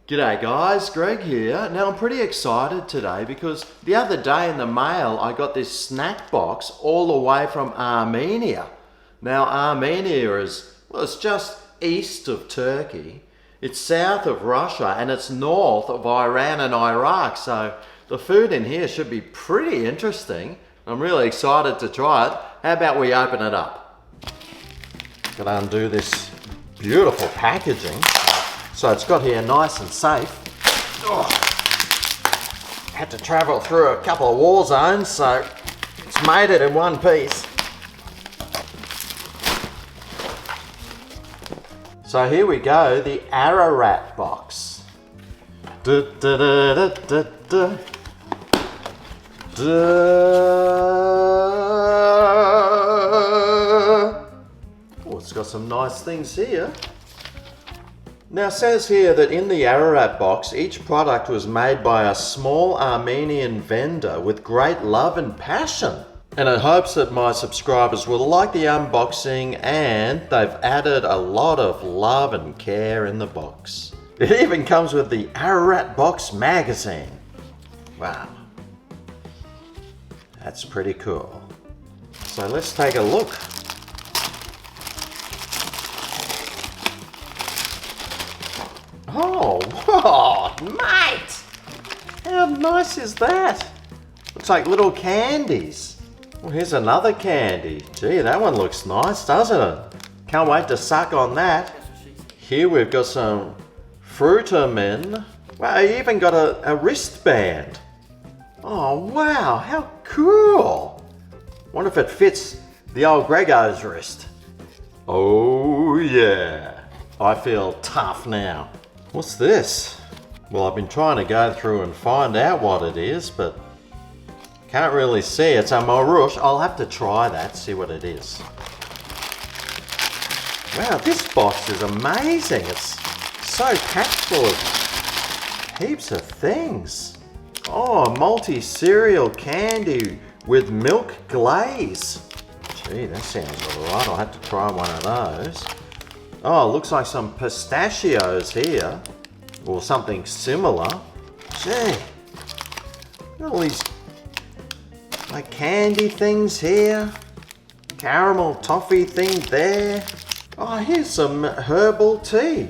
G'day guys, Greg here. Now I'm pretty excited today because the other day in the mail I got this snack box all the way from Armenia. Now Armenia is, well, it's just east of Turkey. It's south of Russia and it's north of Iran and Iraq. So the food in here should be pretty interesting. I'm really excited to try it. How about we open it up? Gotta undo this beautiful packaging. So it's got here nice and safe. Oh, had to travel through a couple of war zones, so it's made it in one piece. So here we go, the Ararat box. Oh, it's got some nice things here. Now it says here that in the Ararat box, each product was made by a small Armenian vendor with great love and passion. And it hopes that my subscribers will like the unboxing, and they've added a lot of love and care in the box. It even comes with the Ararat Box magazine. Wow. That's pretty cool. So let's take a look. Oh, whoa, mate! How nice is that? Looks like little candies. Well, here's another candy. Gee, that one looks nice, doesn't it? Can't wait to suck on that. Here we've got some Fruitamin. Wow, I even got a wristband. Oh, wow, how cool! Wonder if it fits the old Grego's wrist. Oh, yeah. I feel tough now. What's this? Well, I've been trying to go through and find out what it is, but can't really see. It's a marush. I'll have to try that, see what it is. Wow, this box is amazing. It's so packed full of heaps of things. Oh, multi-cereal candy with milk glaze. Gee, that sounds alright. I'll have to try one of those. Oh, looks like some pistachios here, or something similar. Gee, look at all these like candy things here, caramel toffee thing there. Oh, here's some herbal tea,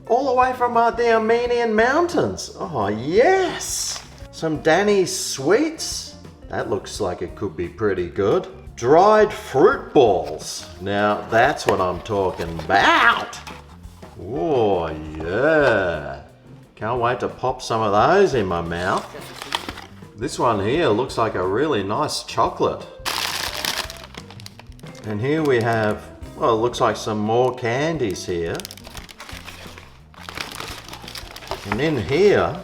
all the way from the Armenian mountains. Oh yes, some Danny's sweets. That looks like it could be pretty good. Dried fruit balls. Now that's what I'm talking about. Oh yeah. Can't wait to pop some of those in my mouth. This one here looks like a really nice chocolate. And here we have, well, it looks like some more candies here. And in here,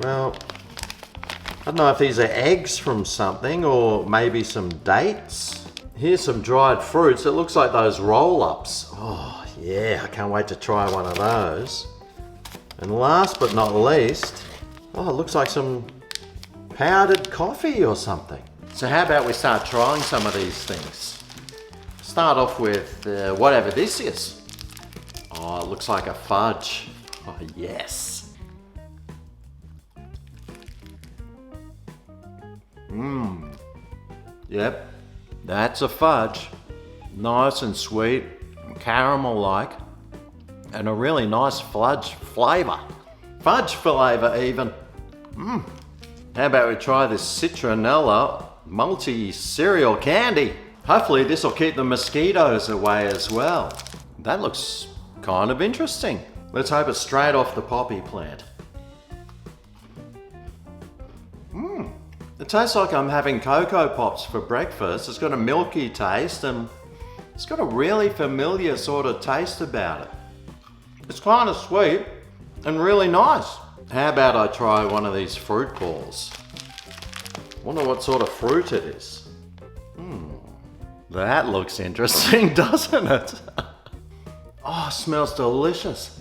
well, I don't know if these are eggs from something or maybe some dates. Here's some dried fruits. It looks like those roll-ups. Oh yeah, I can't wait to try one of those. And last but not least, oh, it looks like some powdered coffee or something. So how about we start trying some of these things? Start off with whatever this is. Oh, it looks like a fudge. Oh yes. Yep, that's a fudge. Nice and sweet, caramel-like, and a really nice fudge flavour. Fudge flavour even. How about we try this citronella multi-cereal candy? Hopefully this will keep the mosquitoes away as well. That looks kind of interesting. Let's hope it's straight off the poppy plant. It tastes like I'm having Cocoa Pops for breakfast. It's got a milky taste and it's got a really familiar sort of taste about it. It's kind of sweet and really nice. How about I try one of these fruit balls? Wonder what sort of fruit it is. That looks interesting, doesn't it? Oh, smells delicious.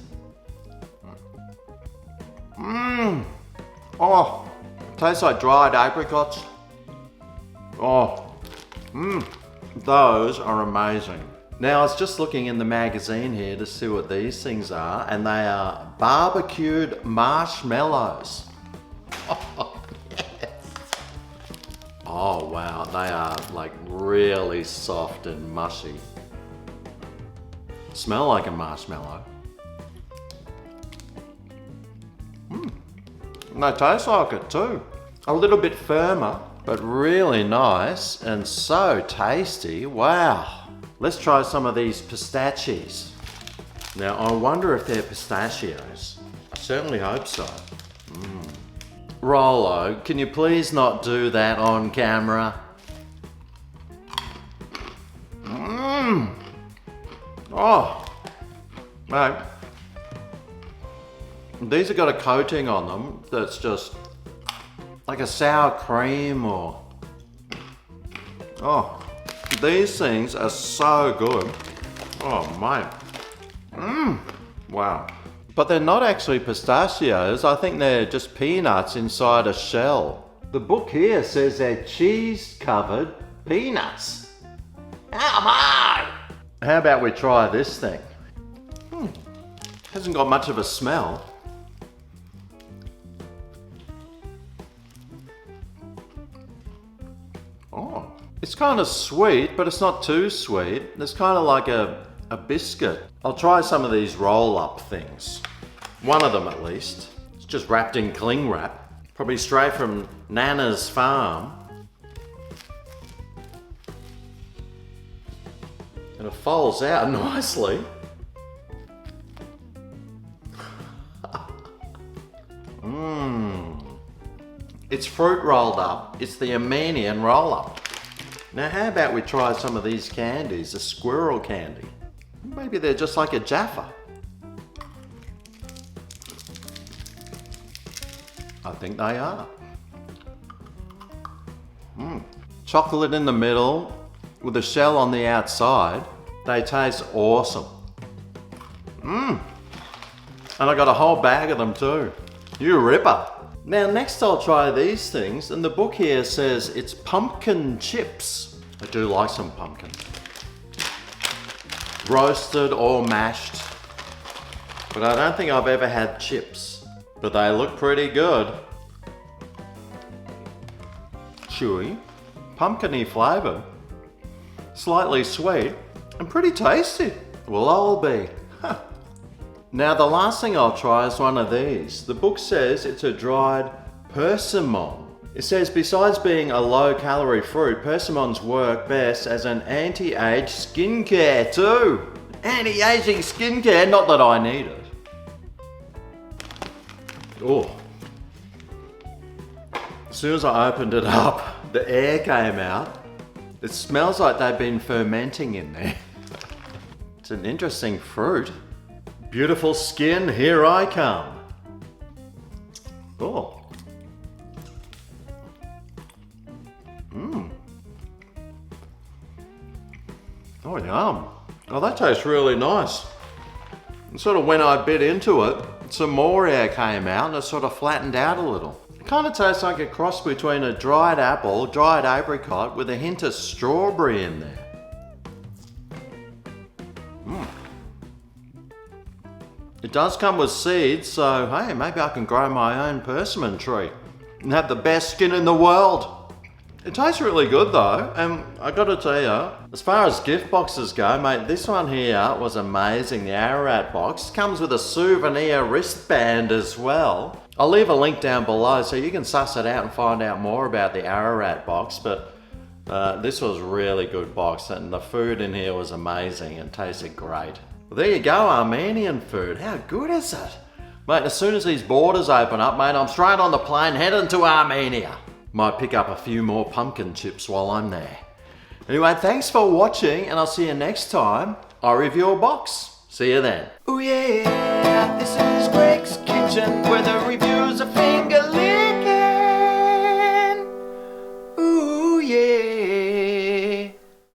Oh. Tastes like dried apricots. Oh, those are amazing. Now I was just looking in the magazine here to see what these things are, and they are barbecued marshmallows. Oh, yes. Oh wow, they are like really soft and mushy. Smell like a marshmallow. And they taste like it too. A little bit firmer, but really nice and so tasty. Wow. Let's try some of these pistachios. Now, I wonder if they're pistachios. I certainly hope so. Rolo, can you please not do that on camera? Oh, mate. These have got a coating on them that's just like a sour cream or... Oh, these things are so good. Oh, mate. Wow. But they're not actually pistachios. I think they're just peanuts inside a shell. The book here says they're cheese-covered peanuts. Come on! How about we try this thing? Hasn't got much of a smell. Oh, it's kind of sweet, but it's not too sweet. It's kind of like a biscuit. I'll try some of these roll-up things. One of them at least. It's just wrapped in cling wrap. Probably straight from Nana's farm. And it folds out nicely. It's fruit rolled up. It's the Armenian roll-up. Now how about we try some of these candies, a squirrel candy. Maybe they're just like a Jaffa. I think they are. Chocolate in the middle with a shell on the outside. They taste awesome. And I got a whole bag of them too. You ripper. Now next I'll try these things, and the book here says it's pumpkin chips. I do like some pumpkin. Roasted or mashed. But I don't think I've ever had chips. But they look pretty good. Chewy, pumpkin-y flavour, slightly sweet, and pretty tasty. Will all be. Now the last thing I'll try is one of these. The book says it's a dried persimmon. It says besides being a low-calorie fruit, persimmons work best as an anti-age skincare too. Anti-aging skincare, not that I need it. Oh. As soon as I opened it up, the air came out. It smells like they've been fermenting in there. It's an interesting fruit. Beautiful skin, here I come. Oh. Oh, yum. Oh, that tastes really nice. And sort of when I bit into it, some more air came out and it sort of flattened out a little. It kind of tastes like a cross between a dried apple, dried apricot with a hint of strawberry in there. It does come with seeds, so hey, maybe I can grow my own persimmon tree and have the best skin in the world. It tastes really good though, and I gotta tell you, as far as gift boxes go, mate, this one here was amazing. The Ararat box comes with a souvenir wristband as well. I'll leave a link down below so you can suss it out and find out more about the Ararat box, but this was a really good box and the food in here was amazing and tasted great. Well, there you go, Armenian food. How good is it? Mate, as soon as these borders open up, mate, I'm straight on the plane heading to Armenia. Might pick up a few more pumpkin chips while I'm there. Anyway, thanks for watching, and I'll see you next time I review a box. See you then. Oh yeah, this is Greg's Kitchen, where the review